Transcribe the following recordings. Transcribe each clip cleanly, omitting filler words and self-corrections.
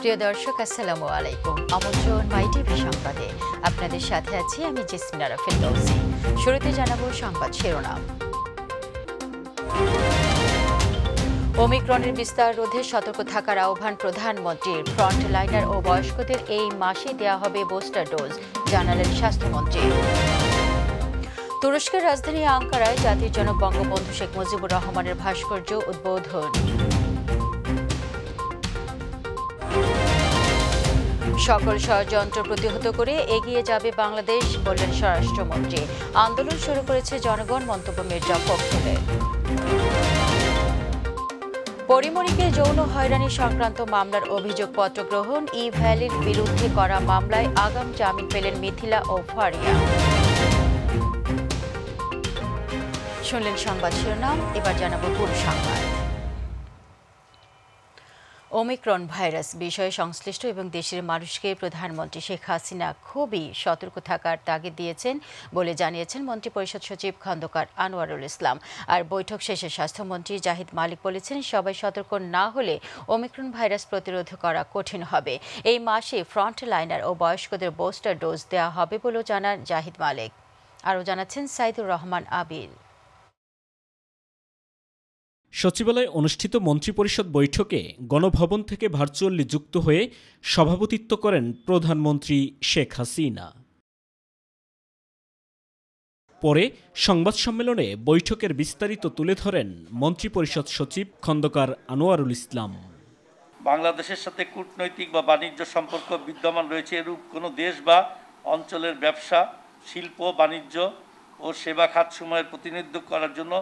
প্রিয় দর্শক, আসসালামু আলাইকুম। আমন্ত্রণ মাই টিভি সংবাদে। আপনাদের সাথে আছি আমি জেসমিনা ফেরদৌসী। শুরুতে জানাবো সংবাদ শিরোনাম। ওমিক্রনের বিস্তার রোধে সতর্ক থাকার আহ্বান প্রধানমন্ত্রীর। ফ্রন্টলাইনার ও বয়স্কদের এই মাসে দেওয়া হবে বুস্টার ডোজ, জানালেন স্বাস্থ্যমন্ত্রী। তুরস্কের রাজধানী আঙ্কারায় জাতির জনক বঙ্গবন্ধু শেখ মুজিবুর রহমানের ভাস্কর্য উদ্বোধন। সকল ষড়যন্ত্র প্রতিহত করে এগিয়ে যাবে বাংলাদেশ, বললেন স্বরাষ্ট্রমন্ত্রী। আন্দোলন শুরু করেছে জনগণ, মন্তব্য মির্জা ফখরুলের। পরিমণিকে যৌন হয়রানি সংক্রান্ত মামলার অভিযোগপত্র গ্রহণ। ই ভ্যালির বিরুদ্ধে করা মামলায় আগাম জামিন পেলেন মিথিলা ও ফারিয়া। শুনলেন সংবাদ শিরোনাম, এবার জানাবো পুরো সংবাদ। ওমিক্রন ভাইরাস বিষয়ে সংশ্লিষ্ট এবং দেশের মানুষকে প্রধানমন্ত্রী শেখ হাসিনা খুবই সতর্ক থাকার তাগিদ দিয়েছেন বলে জানিয়েছেন মন্ত্রিপরিষদ সচিব খন্দকার আনোয়ারুল ইসলাম। আর বৈঠক শেষে স্বাস্থ্যমন্ত্রী জাহিদ মালিক বলেছেন, সবাই সতর্ক না হলে ওমিক্রন ভাইরাস প্রতিরোধ করা কঠিন হবে। এই মাসে ফ্রন্ট লাইনার ও বয়স্কদের বুস্টার ডোজ দেওয়া হবে বলেও জানান জাহিদ মালিক। আরও জানাচ্ছেন সাইদুর রহমান আবিল। সচিবালয়ে অনুষ্ঠিত মন্ত্রিপরিষদ বৈঠকে গণভবন থেকে ভার্চুয়ালি যুক্ত হয়ে সভাপতিত্ব করেন প্রধানমন্ত্রী শেখ হাসিনা। পরে সংবাদ সম্মেলনে বৈঠকের বিস্তারিত তুলে ধরেন মন্ত্রিপরিষদ সচিব খন্দকার আনোয়ারুল ইসলাম। বাংলাদেশের সাথে কূটনৈতিক বা বাণিজ্য সম্পর্ক বিদ্যমান রয়েছে এরূপ কোনো দেশ বা অঞ্চলের ব্যবসা, শিল্প, বাণিজ্য ও সেবা খাতসমূহের প্রতিনিধিত্ব করার জন্য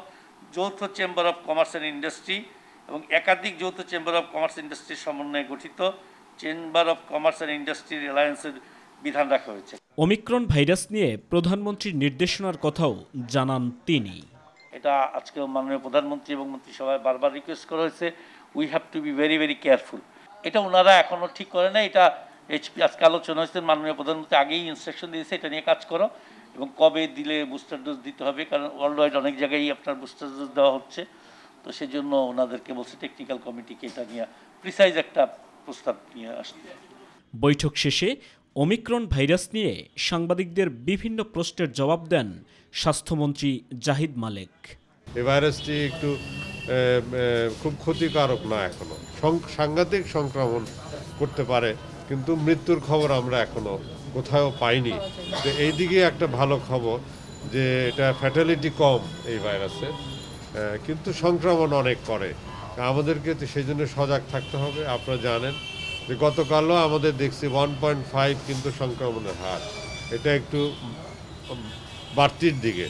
যৌথ chamber of commerce and industry এবং একাধিক যৌথ চেম্বার অব কমার্স ইন্ডাস্ট্রির সমন্বয়ে গঠিত chamber of commerce and industry অ্যালায়েন্সের বিধান রাখা হয়েছে। ওমিক্রন ভাইরাস নিয়ে প্রধানমন্ত্রীর নির্দেশনার কথাও জানান তিনি। এটা আজকে মাননীয় প্রধানমন্ত্রী এবং মন্ত্রিসভায় বারবার রিকোয়েস্ট করা হয়েছে, we have to be very very careful. এটা ওনারা এখনও ঠিক করে না। এটা আজকে আলোচনা হয়েছে, মাননীয় প্রধানমন্ত্রী আগেই ইনস্ট্রাকশন দিয়েছে এটা নিয়ে কাজ করো এবং কবে দিলে বুস্টার ডোজ দিতে হবে, কারণ ওয়ার্ল্ড ওয়াইড অনেক জায়গায় আপনার বুস্টার ডোজ দেওয়া হচ্ছে। তো সেজন্য ওনাদেরকে বলছে টেকনিক্যাল কমিটিকে এটা নিয়ে প্রিসাইজ একটা প্রস্তাব নিয়ে আসতে। বৈঠক শেষে ওমিক্রন ভাইরাস নিয়ে সাংবাদিকদের বিভিন্ন প্রশ্নের জবাব দেন স্বাস্থ্যমন্ত্রী জাহিদ মালিক। এই ভাইরাসটি একটু খুব ক্ষতিকারক না, এখনো সাংঘাতিক সংক্রমণ করতে পারে, কিন্তু মৃত্যুর খবর আমরা এখনো কোথাও পাইনি। তো এই দিকে একটা ভালো খবর যে এটা ফ্যাটালিটি কম এই ভাইরাসে, কিন্তু সংক্রমণ অনেক করে। আমাদেরকে তো সেই জন্য সজাগ থাকতে হবে। আপনারা জানেন যে গতকালও আমাদের দেখছি 1.5 কিন্তু সংক্রমণের হার, এটা একটু বাড়তির দিকে।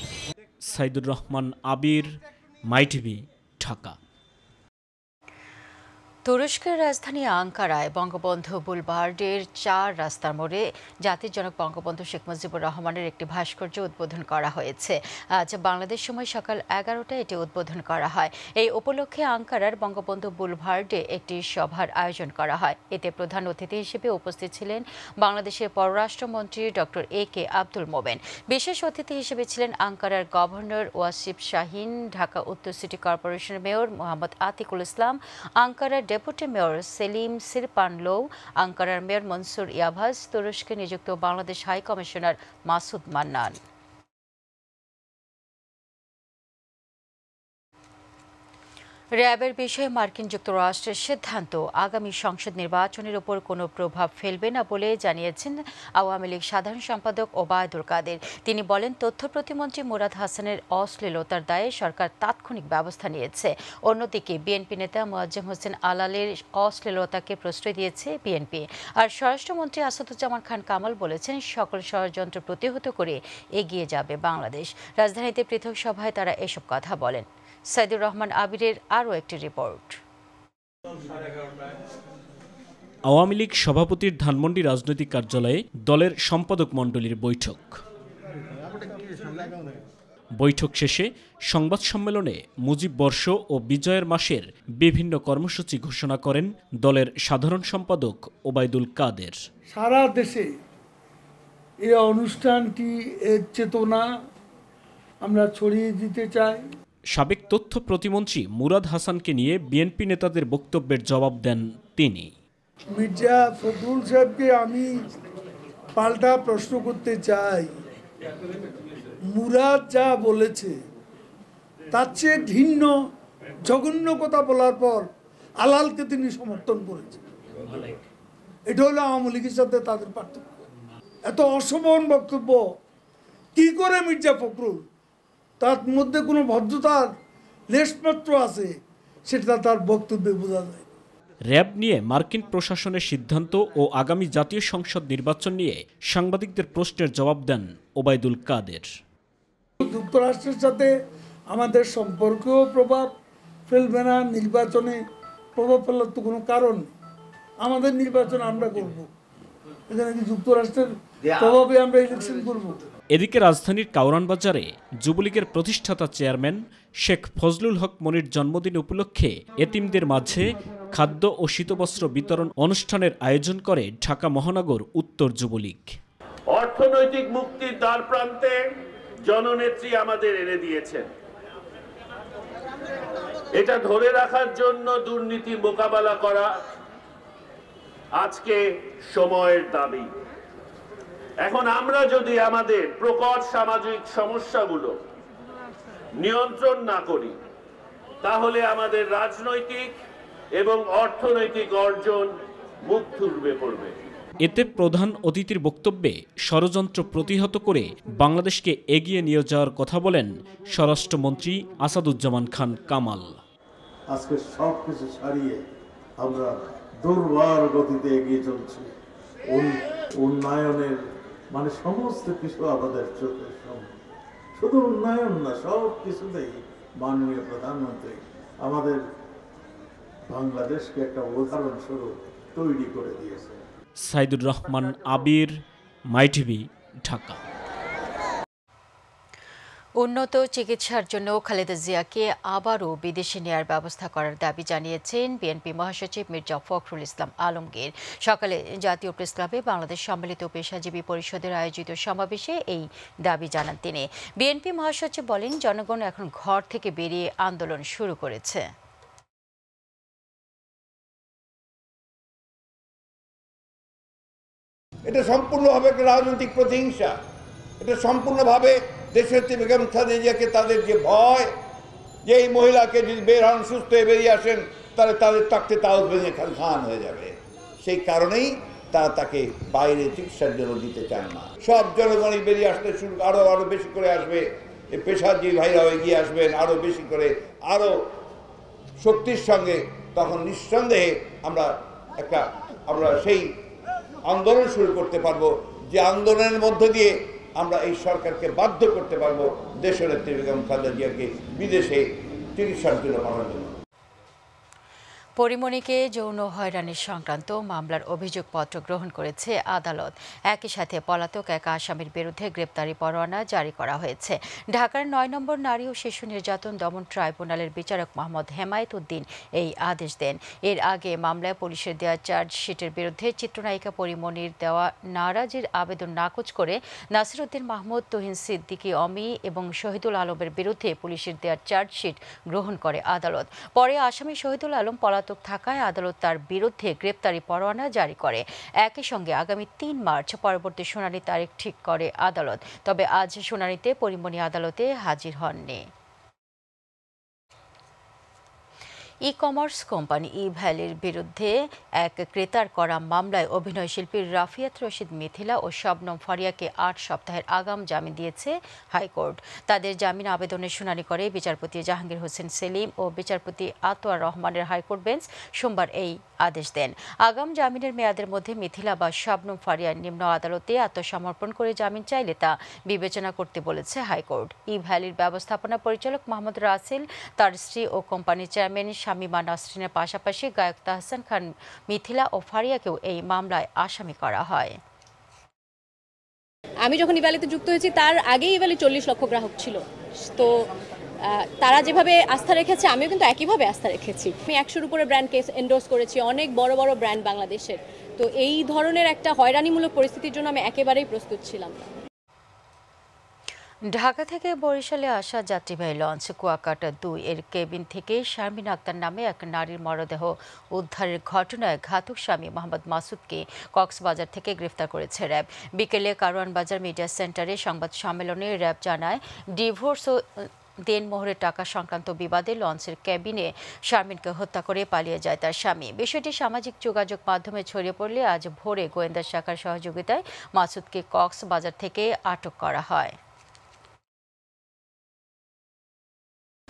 সাইদুর রহমান আবির, মাই টিভি, ঢাকা। তুরস্কের রাজধানী আঙ্কারায় বঙ্গবন্ধু বুলভার্ডের 4 রাস্তার মোড়ে জাতির জনক বঙ্গবন্ধু শেখ মুজিবুর রহমানের একটি ভাস্কর্য উদ্বোধন করা হয়েছে। আজ বাংলাদেশ সময় সকাল 11টায় এটি উদ্বোধন করা হয়। এই উপলক্ষে আঙ্কারার বঙ্গবন্ধু বুলভার্ডে একটি সভার আয়োজন করা হয়। এতে প্রধান অতিথি হিসেবে উপস্থিত ছিলেন বাংলাদেশের পররাষ্ট্রমন্ত্রী ডক্টর AK আব্দুল মোমেন। বিশেষ অতিথি হিসেবে ছিলেন আঙ্কারার গভর্নর ওয়াসিফ শাহিন, ঢাকা উত্তর সিটি কর্পোরেশনের মেয়র মোহাম্মদ আতিকুল ইসলাম, আঙ্কারার ডেপুটি মেয়র সেলিম সিরপানলো, আঙ্কারার মেয়র মনসুর ইয়াভাজ, তুরস্কে নিযুক্ত বাংলাদেশ হাই কমিশনার মাসুদ মান্নান। র্যাবের বিষয়ে মার্কিন যুক্তরাষ্ট্রের সিদ্ধান্ত আগামী সংসদ নির্বাচনের উপর কোনো প্রভাব ফেলবে না বলে জানিয়েছেন আওয়ামী লীগ সাধারণ সম্পাদক ওবায়দুল কাদের। তিনি বলেন, তথ্য প্রতিমন্ত্রী মুরাদ হাসানের অশ্লীলতার দায়ে সরকার তাৎক্ষণিক ব্যবস্থা নিয়েছে। অন্যদিকে বিএনপি নেতা মোয়াজ্জেম হোসেন আলালের অশ্লীলতাকে প্রশ্রয় দিয়েছে বিএনপি। আর স্বরাষ্ট্রমন্ত্রী আসাদুজ্জামান খান কামাল বলেছেন, সকল ষড়যন্ত্র প্রতিহত করে এগিয়ে যাবে বাংলাদেশ। রাজধানীতে পৃথক সভায় তারা এসব কথা বলেন। সাইদুর রহমান আবিরের আরও একটি রিপোর্ট। আওয়ামী লীগ সভাপতির ধানমন্ডি রাজনৈতিক কার্যালয়ে দলের সম্পাদক মণ্ডলীর বৈঠক। বৈঠক শেষে সংবাদ সম্মেলনে মুজিব বর্ষ ও বিজয়ের মাসের বিভিন্ন কর্মসূচি ঘোষণা করেন দলের সাধারণ সম্পাদক ওবায়দুল কাদের। সারা দেশে এই অনুষ্ঠানটি এর চেতনা আমরা ছড়িয়ে দিতে চাই। সাবেক তথ্য প্রতিমন্ত্রী মুরাদ হাসানকে নিয়ে বিএনপি নেতাদের বক্তব্যের জবাব দেন তিনি। মির্জা ফখরুল সাহেবকে আমি পাল্টা প্রশ্ন করতে চাই, মুরাদ যা বলেছে তার চেয়ে ঘৃণ্য জঘন্য কথা বলার পর আলালকে তিনি সমর্থন করেছেন। এটা হলো আওয়ামী লীগের সাথে তাদের পার্থক্য। এত অশোভন বক্তব্য কি করে মির্জা ফখরুল, তার মধ্যে কোনো ভদ্রতার লেশমাত্র আছে সেটা তার বক্তব্যে বোঝা যায়। র‍্যাব নিয়ে মার্কিন প্রশাসনের সিদ্ধান্ত ও আগামী জাতীয় সংসদ নির্বাচন নিয়ে সাংবাদিকদের প্রশ্নের জবাব দেন ওবায়দুল কাদের। যুক্তরাষ্ট্রের সাথে আমাদের সম্পর্কেও প্রভাব ফেলবে না, নির্বাচনে প্রভাব ফেলার তো কোনো কারণ নেই। আমাদের নির্বাচন আমরা করব, এখানে কি যুক্তরাষ্ট্রের প্রভাবে আমরা ইলেকশন করব? এদিকে রাজধানীর কাউরান বাজারে যুবলীগের প্রতিষ্ঠাতা চেয়ারম্যান শেখ ফজলুল হক মনির জন্মদিন উপলক্ষে এতিমদের মাঝে খাদ্য ও শীতবস্ত্র বিতরণ অনুষ্ঠানের আয়োজন করে ঢাকা মহানগর উত্তর যুবলীগ। অর্থনৈতিক মুক্তির দ্বার প্রান্তে জননেত্রী আমাদের এনে দিয়েছেন। এটা ধরে রাখার জন্য দুর্নীতি মোকাবেলা করা আজকে সময়ের দাবি। এখন আমরা যদি আমাদের প্রকট সামাজিক সমস্যাগুলো নিয়ন্ত্রণ না করি, তাহলে আমাদের রাজনৈতিক এবং অর্থনৈতিক অর্জন মুখ থুবড়ে পড়বে। এতে প্রধান অতিথির বক্তব্যে ষড়যন্ত্র প্রতিহত করে বাংলাদেশকে এগিয়ে নিয়ে যাওয়ার কথা বলেন স্বরাষ্ট্রমন্ত্রী আসাদুজ্জামান খান কামাল। আজকে সবকিছু ছাড়িয়ে আমরা দুর্বার গতিতে এগিয়ে চলছি। উন্নয়নের মানে সমস্ত কিছু আমাদের চোখের সামনে, শুধু উন্নয়ন না, সব কিছুতেই মাননীয় প্রধানমন্ত্রী আমাদের বাংলাদেশকে একটা উদাহরণস্বরূপ তৈরি করে দিয়েছে। সাইদুর রহমান আবির, মাই টিভি, ঢাকা। উন্নত চিকিৎসার জন্য খালেদা জিয়াকে আবারও বিদেশে নেয়ার ব্যবস্থা করার দাবি জানিয়েছেন বিএনপি মহাসচিব মির্জা ফখরুল ইসলাম আলমগীর। সকালে জাতীয় প্রেস ক্লাবে বাংলাদেশ সম্মিলিত পেশাজীবী পরিষদের আয়োজিত সমাবেশে এই দাবি জানান তিনি। বিএনপি মহাসচিব বলেন, জনগণ এখন ঘর থেকে বেরিয়ে আন্দোলন শুরু করেছে। এটা সম্পূর্ণভাবে একটা রাজনৈতিক প্রতিহিংসা। এটা সম্পূর্ণভাবে দেশনেত্রী বেগম খালেদা জিয়াকে তাদের যে ভয়, যে এই মহিলাকে যদি বের হন, সুস্থ হয়ে বেরিয়ে আসেন, তাহলে তাদের তাকতে তাও ভেঙে খান হয়ে যাবে। সেই কারণেই তারা তাকে বাইরে চিকিৎসার জন্য দিতে চান না। সব জনগণই বেরিয়ে আসতে শুরু, আরো বেশি করে আসবে। এই পেশাজীবী ভাইরাও এগিয়ে আসবেন আরো বেশি করে, আরো শক্তির সঙ্গে। তখন নিঃসন্দেহে আমরা সেই আন্দোলন শুরু করতে পারবো, যে আন্দোলনের মধ্য দিয়ে আমরা এই সরকারকে বাধ্য করতে পারবো দেশনেত্রী বেগম খালেদা জিয়াকে বিদেশে চিকিৎসার জন্য পাঠানোর জন্য। পরিমণিকে যৌন হয়রানির সংক্রান্ত মামলার অভিযোগপত্র গ্রহণ করেছে আদালত। একই সাথে পলাতক এক আসামির বিরুদ্ধে গ্রেপ্তারি পরোয়ানা জারি করা হয়েছে। ঢাকার ৯ নম্বর নারী ও শিশু নির্যাতন দমন ট্রাইব্যুনালের বিচারক মোহাম্মদ হেমায়েত উদ্দিন এই আদেশ দেন। এর আগে মামলায় পুলিশের দেওয়া চার্জশিটের বিরুদ্ধে চিত্রনায়িকা পরিমণির দেওয়া নারাজির আবেদন নাকচ করে নাসির উদ্দিন মাহমুদ, তুহিন সিদ্দিকী অমি এবং শহীদুল আলমের বিরুদ্ধে পুলিশের দেওয়া চার্জশিট গ্রহণ করে আদালত। পরে আসামি শহীদুল আলম পলাতক থাকায় আদালত তার বিরুদ্ধে গ্রেপ্তারি পরোয়ানা জারি করে। একই সঙ্গে আগামী ৩ মার্চ পরবর্তী শুনানির তারিখ ঠিক করে আদালত। তবে আজ শুনানিতে পরিমণি আদালতে হাজির হননি। ই কমার্স কোম্পানি ই-ভ্যালির বিরুদ্ধে এক ক্রেতার করা মামলায় অভিনয়শিল্পী রাফিয়াত রশিদ মিথিলা ও শবনম ফারিয়াকে ৮ সপ্তাহের আগাম জামিন দিয়েছে হাইকোর্ট। তাদের জামিন আবেদনের শুনানি করে বিচারপতি জাহাঙ্গীর হোসেন সেলিম ও বিচারপতি আতোয়ার রহমানের হাইকোর্ট বেঞ্চ সোমবার এই আদেশ দেন। আগাম জামিনের মেয়াদের মধ্যে মিথিলা বা শবনম ফারিয়া নিম্ন আদালতে আত্মসমর্পণ করে জামিন চাইলে তা বিবেচনা করতে বলেছে হাইকোর্ট। ই-ভ্যালির ব্যবস্থাপনা পরিচালক মোহাম্মদ রাসেল, তার স্ত্রী ও কোম্পানির চেয়ারম্যান শামিমা নাসরিনের পাশাপাশি গায়ক তাহসান খান, মিথিলা ও ফারিয়াকেও এই মামলায় আসামি করা হয়। আমি যখন ই-ভ্যালিতে যুক্ত হয়েছি তার আগেই ই-ভ্যালি 40 লক্ষ গ্রাহক ছিল। তো তারা যেভাবে আস্থা রেখেছে আমিও কিন্তু একইভাবে আস্থা রেখেছি। আমি 100-এর উপরে ব্র্যান্ডকে এন্ডোর্স করেছি, অনেক বড় বড় ব্র্যান্ড বাংলাদেশের। তো এই ধরনের একটা হয়রানিমূলক পরিস্থিতির জন্য আমি একেবারেই প্রস্তুত ছিলাম না। ঢাকা থেকে বরিশালে আসা যাত্রীবাহী লঞ্চ কুয়াকাটা 2 এর কেবিন থেকে শারমিন আক্তার নামে এক নারীর মরদেহ উদ্ধারের ঘটনায় ঘাতক স্বামী মোহাম্মদ মাসুদকে কক্সবাজার থেকে গ্রেফতার করেছে র্যাব। বিকেলে কারওয়ান বাজার মিডিয়া সেন্টারে সংবাদ সম্মেলনে র্যাব জানায়, ডিভোর্স ও দেনমোহরের টাকা সংক্রান্ত বিবাদে লঞ্চের ক্যাবিনে শারমিনকে হত্যা করে পালিয়ে যায় তার স্বামী। বিষয়টি সামাজিক যোগাযোগ মাধ্যমে ছড়িয়ে পড়লে আজ ভোরে গোয়েন্দা শাখার সহযোগিতায় মাসুদকে কক্সবাজার থেকে আটক করা হয়।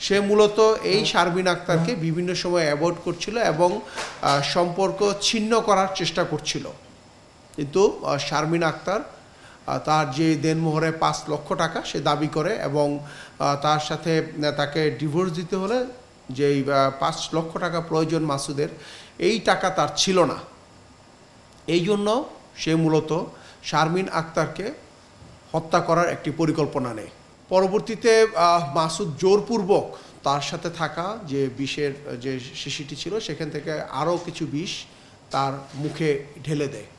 সে মূলত এই শারমিন আক্তারকে বিভিন্ন সময় অ্যাভয়েড করছিল এবং সম্পর্ক ছিন্ন করার চেষ্টা করছিল, কিন্তু শারমিন আক্তার তার যে দেনমোহরে 5 লক্ষ টাকা সে দাবি করে এবং তার সাথে তাকে ডিভোর্স দিতে হলে যেই 5 লক্ষ টাকা প্রয়োজন মাসুদের, এই টাকা তার ছিল না। এই জন্য সে মূলত শারমিন আক্তারকে হত্যা করার একটি পরিকল্পনা নেয়। পরবর্তীতে মাসুদ জোরপূর্বক তার সাথে থাকা যে বিষের যে শিশিটি ছিল সেখান থেকে আরও কিছু বিষ তার মুখে ঢেলে দেয়।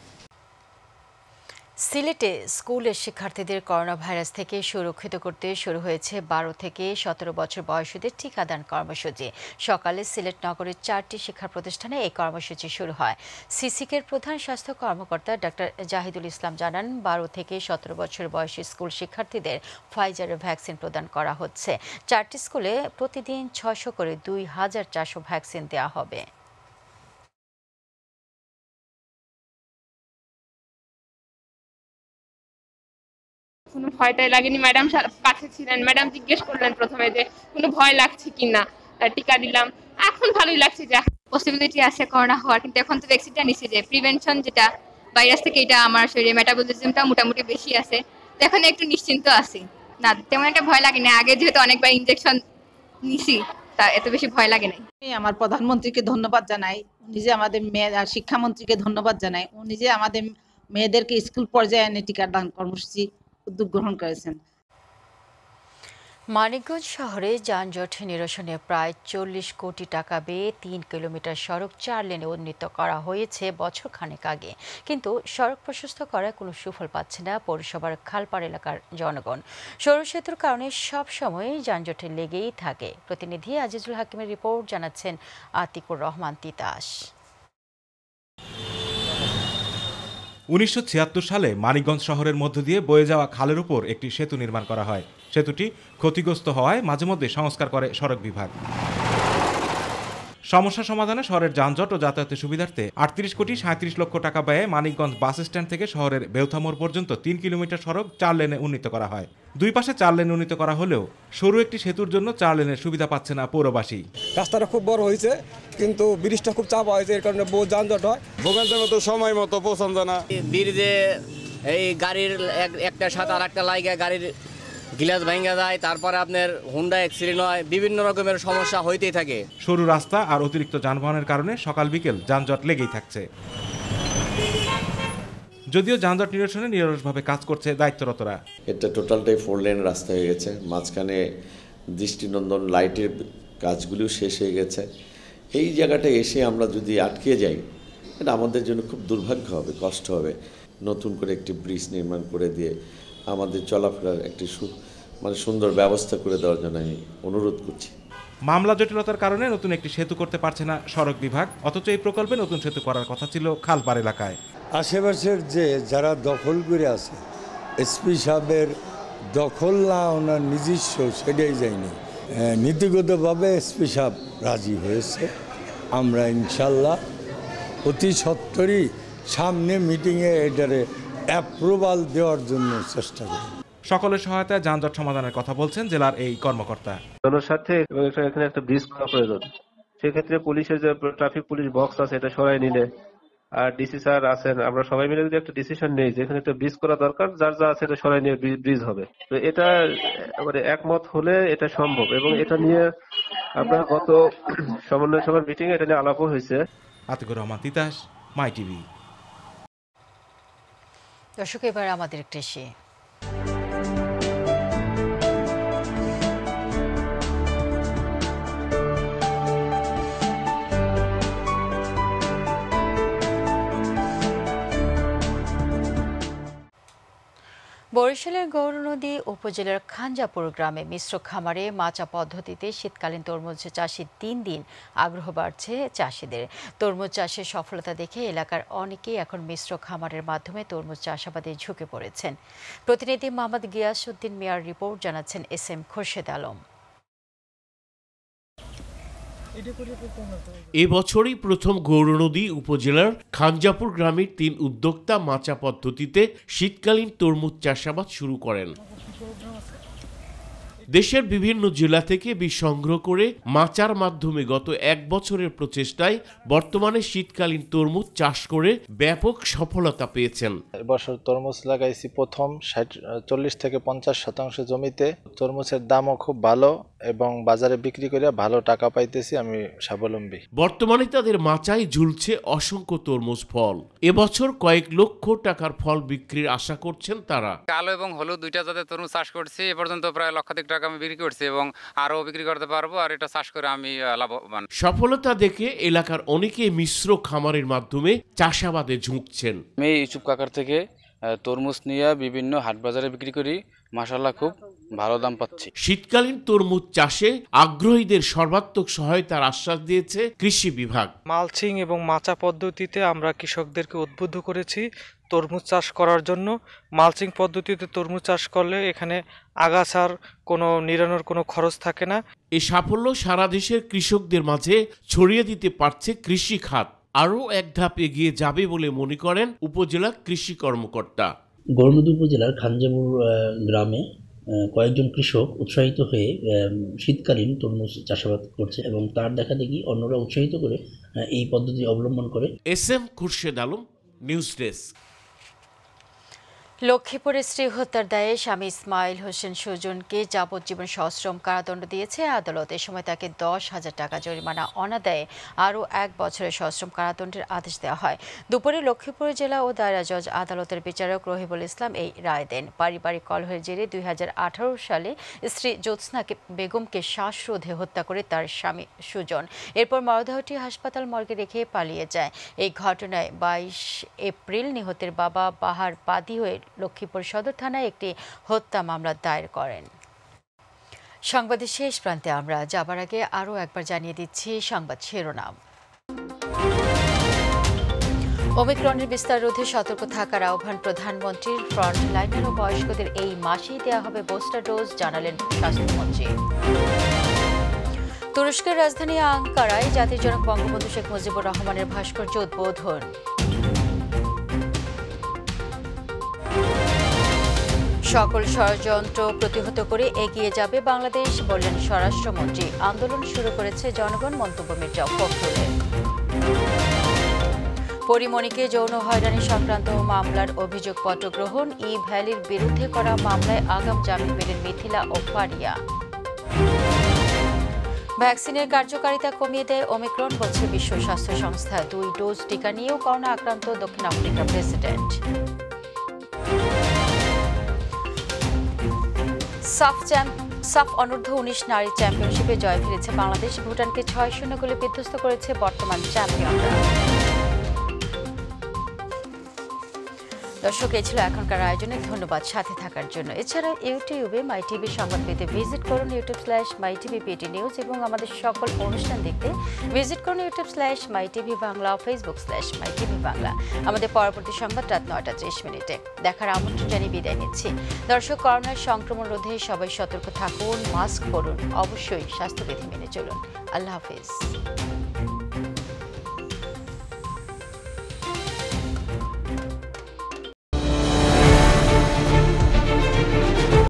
সিলেটে স্কুলের শিক্ষার্থীদের করোনা ভাইরাস থেকে সুরক্ষিত করতে শুরু হয়েছে 12 থেকে 17 বছর বয়সীদের টিকাদান কর্মসূচি। সকালে সিলেট নগরের 4টি শিক্ষা প্রতিষ্ঠানে এই কর্মসূচি শুরু হয়। সিসিকের প্রধান স্বাস্থ্য কর্মকর্তা ডাক্তার জাহিদুল ইসলাম জানান, 12 থেকে 17 বছর বয়সী স্কুল শিক্ষার্থীদের ফাইজারের ভ্যাকসিন প্রদান করা হচ্ছে। 4টি স্কুলে প্রতিদিন 600 করে 2400 ভ্যাকসিন দেওয়া হবে। কোনো ভয়টাই লাগেনি, ম্যাডাম কাছে ছিলেন, ম্যাডাম জিজ্ঞেস করলেন প্রথমে যে কোনো ভয় লাগছে কিনা, টিকা দিলাম, এখন ভালোই লাগছে যে পসিবিলিটি আছে করোনা হওয়ার, কিন্তু এখন তো ভ্যাকসিনটা নিচ্ছে যে প্রিভেনশন যেটা ভাইরাস থেকে, এটা আমার শরীরে মেটাবলিজমটা মোটামুটি বেশি আছে, তো এখন একটু নিশ্চিন্ত আছি, না তেমন একটা ভয় লাগে না। আগে যেহেতু অনেকবার ইনজেকশন নিছি, তা এত বেশি ভয় লাগে নাই। আমার প্রধানমন্ত্রীকে ধন্যবাদ জানাই, নিজে আমাদের মেয়ে শিক্ষামন্ত্রীকে ধন্যবাদ জানাই, ও নিজে আমাদের মেয়েদেরকে স্কুল পর্যায়ে এনে টিকাদান কর্মসূচি উদ্যোগ গ্রহণ করেছেন। মানিকগঞ্জ শহরে যানজট নিরসনে প্রায় 40 কোটি টাকা ব্যয়ে 3 কিলোমিটার সড়ক 4 লেনে উন্নীত করা হয়েছে বছর খানেক আগে, কিন্তু সড়ক প্রশস্ত করায় কোনো সুফল পাচ্ছে না পৌরসভার খালপাড় এলাকার জনগণ। সৌরসেতুর কারণে সব সময় যানজটে লেগেই থাকে। প্রতিনিধি আজিজুল হাকিমের রিপোর্ট, জানাচ্ছেন আতিকুর রহমান তিতাস। 1976 সালে মানিকগঞ্জ শহরের মধ্য দিয়ে বয়ে যাওয়া খালের উপর একটি সেতু নির্মাণ করা হয়। সেতুটি ক্ষতিগ্রস্ত হওয়ায় মাঝে মধ্যে সংস্কার করে সড়ক বিভাগ। সমস্যা সমাধানে শহরের যানজট ও যাতায়াতের সুবিধার্থে 38 কোটি 37 লক্ষ টাকা ব্যয়ে মানিকগঞ্জ বাস স্ট্যান্ড থেকে শহরের বেউথা মোড় পর্যন্ত 3 কিলোমিটার সড়ক 4 লেনে উন্নীত করা হয়। দুই পাশে 4 লেন উন্নীত করা হলেও সরু একটি সেতুর জন্য 4 লেনের সুবিধা পাচ্ছে না পৌরবাসী। রাস্তাটা খুব বড় হয়েছে, কিন্তু ব্রিজটা খুব চাপা হয়েছে, এর কারণে বহু যানজট হয়। ভোগান্তির মতো সময় মতো পৌঁছান যায় না। ব্রিজে এই গাড়ির একটা সাথে আর একটা লাইগা গাড়ির গ্লাস ভাঙা যায়, তারপরে আপনার হুন্ডা অ্যাক্সিডেন্ট হয়, বিভিন্ন রকমের সমস্যা হইতেই থাকে। সরু রাস্তা আর অতিরিক্ত যানবাহনের কারণে সকাল বিকেল যানজট লেগেই থাকছে। যদিও যানজট নিরসনে নিরলসভাবে কাজ করছে দায়িত্বরতরা। এটা টোটালটাই 4 লেন রাস্তা হয়ে গেছে, মাঝখানে দৃষ্টিনন্দন লাইটের কাজগুলিও শেষ হয়ে গেছে। এই জায়গাটা এসে আমরা যদি আটকে যাই, এটা আমাদের জন্য খুব দুর্ভাগ্য হবে, কষ্ট হবে। নতুন করে একটি ব্রিজ নির্মাণ করে দিয়ে আমাদের চলাফেরার একটি সুন্দর ব্যবস্থা করে দেওয়ার জন্য আমি অনুরোধ করছি। মামলা জটিলতার কারণে নতুন একটি সেতু করতে পারছে না সড়ক বিভাগ, অথচ এই প্রকল্পে নতুন সেতু করার কথা ছিল খালপাড় এলাকায়। আশেপাশের যে যারা দখল করে আছে, এসপি সাহেবের দখল না ওনার নিজস্ব, সেটাই যায়নি। নীতিগতভাবে এসপি সাহেব রাজি হয়েছে। আমরা ইনশাল্লাহ অতি সত্বরই সামনে মিটিংয়ে এটারে অ্যাপ্রুভাল দেওয়ার জন্য চেষ্টা করি। সকলের সহায়তায় যানজট সমাধানের কথা বলছেন জেলার এই কর্মকর্তা। জনস্বার্থে এবং এখানে একটা ব্রিজ করা প্রয়োজন। সেক্ষেত্রে পুলিশের যে ট্রাফিক পুলিশ বক্স আছে এটা সরাই নিলে, আর ডিসি স্যার আছেন, আমরা সবাই মিলে যদি একটা ডিসিশন নেই যে এখানে একটা ব্রিজ করা দরকার, যার যা আছে এটা সরাই নিয়ে ব্রিজ হবে, তো এটা মানে একমত হলে এটা সম্ভব। এবং এটা নিয়ে আপনার গত সমন্বয় সভার মিটিং এ এটা নিয়ে আলাপও হয়েছে। আতিকুর রহমান তিতাস, মাই টিভি। দর্শক, এবার আমাদের কৃষি। বরিশালের গৌরনদী উপজেলার খানজাপুর গ্রামে মিশ্র খামারে মাচা পদ্ধতিতে শীতকালীন তরমুজ চাষে ৩ দিন আগ্রহ বাড়ছে চাষিদের। তরমুজ চাষের সফলতা দেখে এলাকার অনেকেই এখন মিশ্র খামারের মাধ্যমে তরমুজ চাষাবাদে ঝুঁকে পড়েছেন। প্রতিনিধি মোহাম্মদ গিয়াসউদ্দিন মিয়ার রিপোর্ট, জানাচ্ছেন SM খোরশেদ আলম। এবছরই প্রথম গৌরনদী উপজেলার খানজাপুর গ্রামের ৩ উদ্যোক্তা মাচা পদ্ধতিতে শীতকালীন তরমুজ চাষাবাদ শুরু করেন। দেশের বিভিন্ন জেলা থেকে বীজ সংগ্রহ করে মাচার মাধ্যমে গত ১ বছরের প্রচেষ্টায় বর্তমানে শীতকালীন তরমুজ চাষ করে ব্যাপক সফলতা পেয়েছেন। এবছর তরমুজ লাগাইছি প্রথম 40 থেকে 50% জমিতে। তরমুজের দামও খুব ভালো এবং বাজারে বিক্রি করে ভালো টাকা পাইতেছি, আমি স্বাবলম্বী। বর্তমানে তাদের মাচায় ঝুলছে অসংখ্য তরমুজ ফল। এবছর কয়েক লক্ষ টাকার ফল বিক্রির আশা করছেন তারা। কালো এবং হলুদ দুইটা জাতের তরমুজ চাষ করছি। এ পর্যন্ত প্রায় লক্ষাধিক টাকা আমি বিক্রি করছি এবং আরো বিক্রি করতে পারবো, আর এটা চাষ করে আমি লাভবান। সফলতা দেখে এলাকার অনেকে মিশ্র খামারের মাধ্যমে চাষাবাদে ঝুঁকছেন। আমি ইউসুফ কাকার থেকে তরমুজ নিয়ে বিভিন্ন হাট বাজারে বিক্রি করি, মাশাআল্লাহ খুব ভালো দাম পাচ্ছি। শীতকালীন তরমুজ চাষে আগ্রহীদের সর্বাত্মক সহায়তার আশ্বাস দিয়েছে কৃষি বিভাগ। মালচিং এবং মাচা পদ্ধতিতে আমরা কৃষকদেরকে উদ্বুদ্ধ করেছি তরমুজ চাষ করার জন্য। মালচিং পদ্ধতিতে তরমুজ চাষ করলে এখানে আগাছার কোনো নিরানোর কোনো খরচ থাকে না। এই সাফল্য সারা দেশের কৃষকদের মাঝে ছড়িয়ে দিতে পারছে কৃষি খাত। আরও এক ধাপ এগিয়ে যাবে বলে মনে করেন উপজেলা কৃষি কর্মকর্তা। গৌরনদী উপজেলার খানজাপুর গ্রামে কয়েকজন কৃষক উৎসাহিত হয়ে শীতকালীন তরমুজ চাষাবাদ করছে এবং তার দেখা দেখি অন্যরা উৎসাহিত করে এই পদ্ধতি অবলম্বন করে। SM Khorshed Alam, news desk. লক্ষ্মীপুরে স্ত্রী হত্যার দায়ে স্বামী ইসমাইল হোসেন সুজনকে যাবজ্জীবন সশ্রম কারাদণ্ড দিয়েছে আদালত। এ সময় তাকে 10,000 টাকা জরিমানা অনাদায়ে আরও 1 বছরের সশ্রম কারাদণ্ডের আদেশ দেওয়া হয়। দুপুরে লক্ষ্মীপুর জেলা ও দায়রা জজ আদালতের বিচারক রহিবুল ইসলাম এই রায় দেন। পারিবারিক কলহের জেরে 2018 সালে স্ত্রী জ্যোৎস্না বেগমকে শ্বাসরোধে হত্যা করে তার স্বামী সুজন। এরপর মরদেহটি হাসপাতাল মর্গে রেখে পালিয়ে যায়। এই ঘটনায় 22 এপ্রিল নিহতের বাবা বাহার বাদী হয়ে লক্ষ্মীপুর সদর থানায় একটি হত্যা মামলা দায়ের করেন। সংবাদের শেষ প্রান্তে আমরা যাবার আগে আরও একবার জানিয়ে দিচ্ছি সংবাদ শিরোনাম। ওমিক্রনের বিস্তার রোধে সতর্ক থাকার আহ্বান প্রধানমন্ত্রীর। ফ্রন্টলাইনার ও বয়স্কদের এই মাসেই দেওয়া হবে বুস্টার ডোজ, জানালেন স্বাস্থ্যমন্ত্রী। তুরস্কের রাজধানী আঙ্কারায় জাতির জনক বঙ্গবন্ধু শেখ মুজিবুর রহমানের ভাস্কর্য উদ্বোধন। সকল ষড়যন্ত্র প্রতিহত করে এগিয়ে যাবে বাংলাদেশ, বললেন স্বরাষ্ট্রমন্ত্রী। আন্দোলন শুরু করেছে জনগণ, মন্তব্য মির্জা ফখরুলের। পরিমণিকে যৌন হয়রানি সংক্রান্ত মামলার অভিযোগপত্র গ্রহণ। ই ভ্যালির বিরুদ্ধে করা মামলায় আগাম জামিন পেলেন মিথিলা ও ফারিয়া। ভ্যাকসিনের কার্যকারিতা কমিয়ে দেয় ওমিক্রন, বলছে বিশ্ব স্বাস্থ্য সংস্থা। 2 ডোজ টিকা নিয়েও করোনা আক্রান্ত দক্ষিণ আফ্রিকার প্রেসিডেন্ট। সাফ অনূর্ধ্ব 19 নারী চ্যাম্পিয়নশিপে জয় ফিরেছে বাংলাদেশ। ভুটানকে 6-0 গোলে বিধ্বস্ত করেছে বর্তমান চ্যাম্পিয়নরা। দর্শক, এই ছিল এখনকার আয়োজনে। ধন্যবাদ সাথে থাকার জন্য। এছাড়া ইউটিউবে মাই টিভি সংবাদ পেতে ভিজিট করুন youtube/mytvpt নিউজ এবং আমাদের সকল অনুষ্ঠান দেখতে ভিজিট করুন youtube/mytv বাংলা, facebook/mytv বাংলা। আমাদের পরবর্তী সংবাদ রাত 9:30 দেখার আমন্ত্রণ জানিয়ে বিদায় নিচ্ছি। দর্শক, করোনার সংক্রমণ রোধে সবাই সতর্ক থাকুন, মাস্ক পরুন, অবশ্যই স্বাস্থ্যবিধি মেনে চলুন। আল্লাহ হাফেজ।